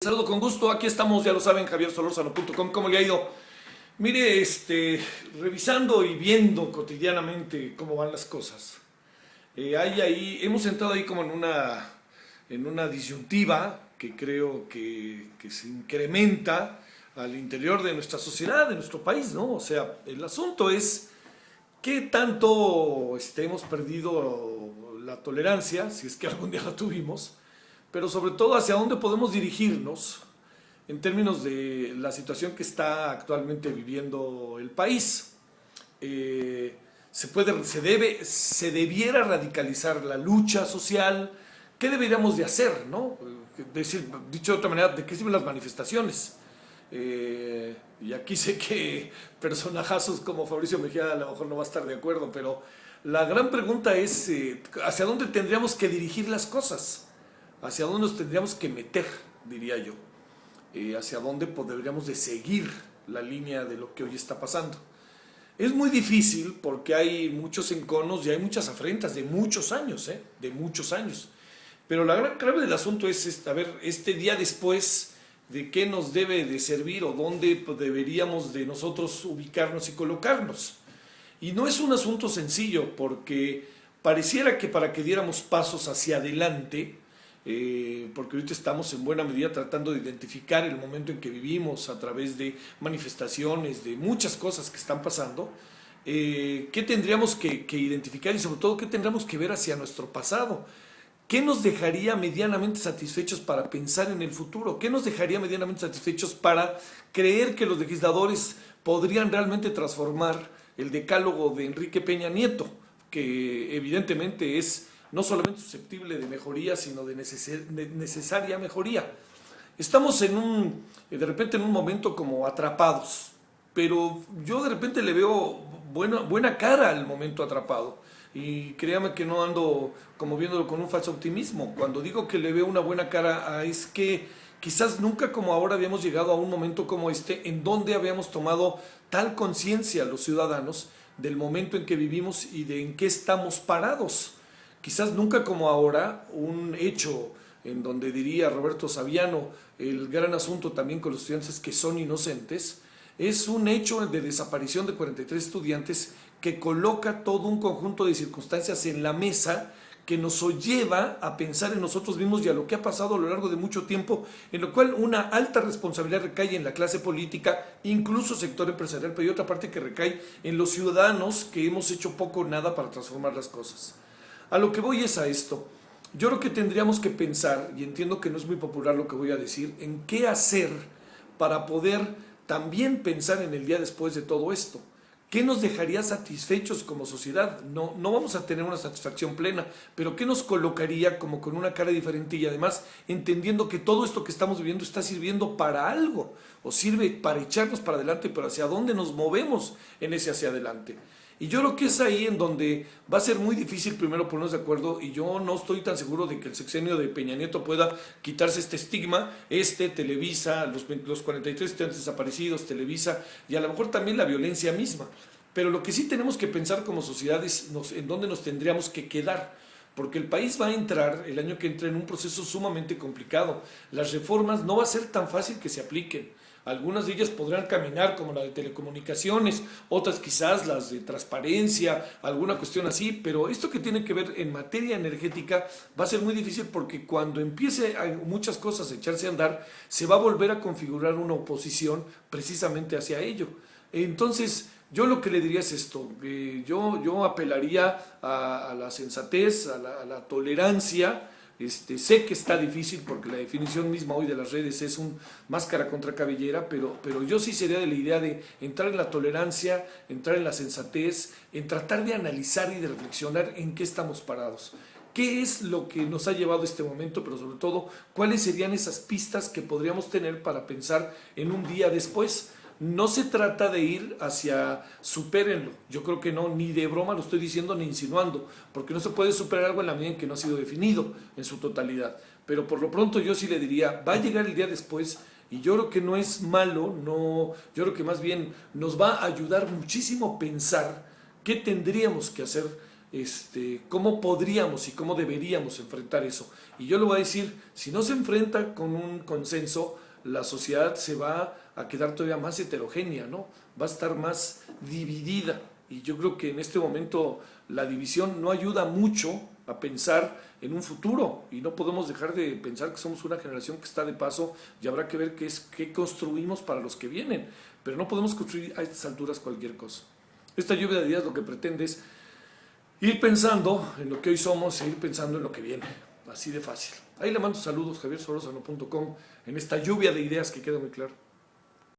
Saludo con gusto, aquí estamos, ya lo saben, javiersolorzano.com. ¿Cómo le ha ido? Mire, revisando y viendo cotidianamente cómo van las cosas. Hemos entrado ahí como en una disyuntiva que creo que se incrementa al interior de nuestra sociedad, de nuestro país, ¿no? O sea, el asunto es qué tanto hemos perdido la tolerancia, si es que algún día la tuvimos, pero sobre todo hacia dónde podemos dirigirnos en términos de la situación que está actualmente viviendo el país. Se debiera radicalizar la lucha social. ¿Qué deberíamos de hacer, no? Dicho de otra manera, ¿de qué sirven las manifestaciones? Y aquí sé que personajazos como Fabricio Mejía a lo mejor no va a estar de acuerdo, pero la gran pregunta es ¿hacia dónde tendríamos que dirigir las cosas? ¿Hacia dónde nos tendríamos que meter, diría yo? ¿Hacia dónde deberíamos de seguir la línea de lo que hoy está pasando? Es muy difícil porque hay muchos enconos y hay muchas afrentas de muchos años, de muchos años. Pero la gran clave del asunto es, a ver, este día después, de qué nos debe de servir o dónde deberíamos de nosotros ubicarnos y colocarnos. Y no es un asunto sencillo porque pareciera que para que diéramos pasos hacia adelante, porque ahorita estamos en buena medida tratando de identificar el momento en que vivimos a través de manifestaciones, de muchas cosas que están pasando, qué tendríamos que identificar y sobre todo qué tendríamos que ver hacia nuestro pasado. ¿Qué nos dejaría medianamente satisfechos para pensar en el futuro? ¿Qué nos dejaría medianamente satisfechos para creer que los legisladores podrían realmente transformar el decálogo de Enrique Peña Nieto, que evidentemente es no solamente susceptible de mejoría, sino de necesaria mejoría? Estamos de repente en un momento como atrapados, pero yo de repente le veo buena cara al momento atrapado. Y créame que no ando como viéndolo con un falso optimismo. Cuando digo que le veo una buena cara, es que quizás nunca como ahora habíamos llegado a un momento como este en donde habíamos tomado tal conciencia los ciudadanos del momento en que vivimos y de en qué estamos parados. Quizás nunca como ahora un hecho en donde diría Roberto Saviano, el gran asunto también con los estudiantes que son inocentes, es un hecho de desaparición de 43 estudiantes que coloca todo un conjunto de circunstancias en la mesa que nos lleva a pensar en nosotros mismos y a lo que ha pasado a lo largo de mucho tiempo, en lo cual una alta responsabilidad recae en la clase política, incluso sector empresarial, pero hay otra parte que recae en los ciudadanos que hemos hecho poco o nada para transformar las cosas. A lo que voy es a esto. Yo creo que tendríamos que pensar, y entiendo que no es muy popular lo que voy a decir, en qué hacer para poder también pensar en el día después de todo esto. ¿Qué nos dejaría satisfechos como sociedad? No vamos a tener una satisfacción plena, pero ¿qué nos colocaría como con una cara diferente y además entendiendo que todo esto que estamos viviendo está sirviendo para algo o sirve para echarnos para adelante, pero hacia dónde nos movemos en ese hacia adelante? Y yo creo que es ahí en donde va a ser muy difícil primero ponernos de acuerdo y yo no estoy tan seguro de que el sexenio de Peña Nieto pueda quitarse este estigma, Televisa, los 43 estudiantes desaparecidos, Televisa y a lo mejor también la violencia misma. Pero lo que sí tenemos que pensar como sociedad es en dónde nos tendríamos que quedar, porque el país va a entrar el año que entra en un proceso sumamente complicado. Las reformas no va a ser tan fácil que se apliquen. Algunas de ellas podrán caminar como la de telecomunicaciones, otras quizás las de transparencia, alguna cuestión así, pero esto que tiene que ver en materia energética va a ser muy difícil porque cuando empiece muchas cosas a echarse a andar, se va a volver a configurar una oposición precisamente hacia ello. Entonces, yo lo que le diría es esto, yo apelaría a la sensatez, a la tolerancia. Sé que está difícil porque la definición misma hoy de las redes es un máscara contra cabellera, pero yo sí sería de la idea de entrar en la tolerancia, entrar en la sensatez, en tratar de analizar y de reflexionar en qué estamos parados. ¿Qué es lo que nos ha llevado a este momento? Pero sobre todo, ¿cuáles serían esas pistas que podríamos tener para pensar en un día después? No se trata de ir hacia supérenlo, yo creo que no, ni de broma lo estoy diciendo ni insinuando, porque no se puede superar algo en la medida en que no ha sido definido en su totalidad. Pero por lo pronto yo sí le diría, va a llegar el día después y yo creo que no es malo, no, yo creo que más bien nos va a ayudar muchísimo pensar qué tendríamos que hacer cómo podríamos y cómo deberíamos enfrentar eso. Y yo le voy a decir, si no se enfrenta con un consenso, la sociedad se va a quedar todavía más heterogénea, ¿no? Va a estar más dividida. Y yo creo que en este momento la división no ayuda mucho a pensar en un futuro, y no podemos dejar de pensar que somos una generación que está de paso y habrá que ver qué construimos para los que vienen, pero no podemos construir a estas alturas cualquier cosa. Esta lluvia de ideas lo que pretende es ir pensando en lo que hoy somos e ir pensando en lo que viene, así de fácil. Ahí le mando saludos, javiersolórzano.com, en esta lluvia de ideas que queda muy claro.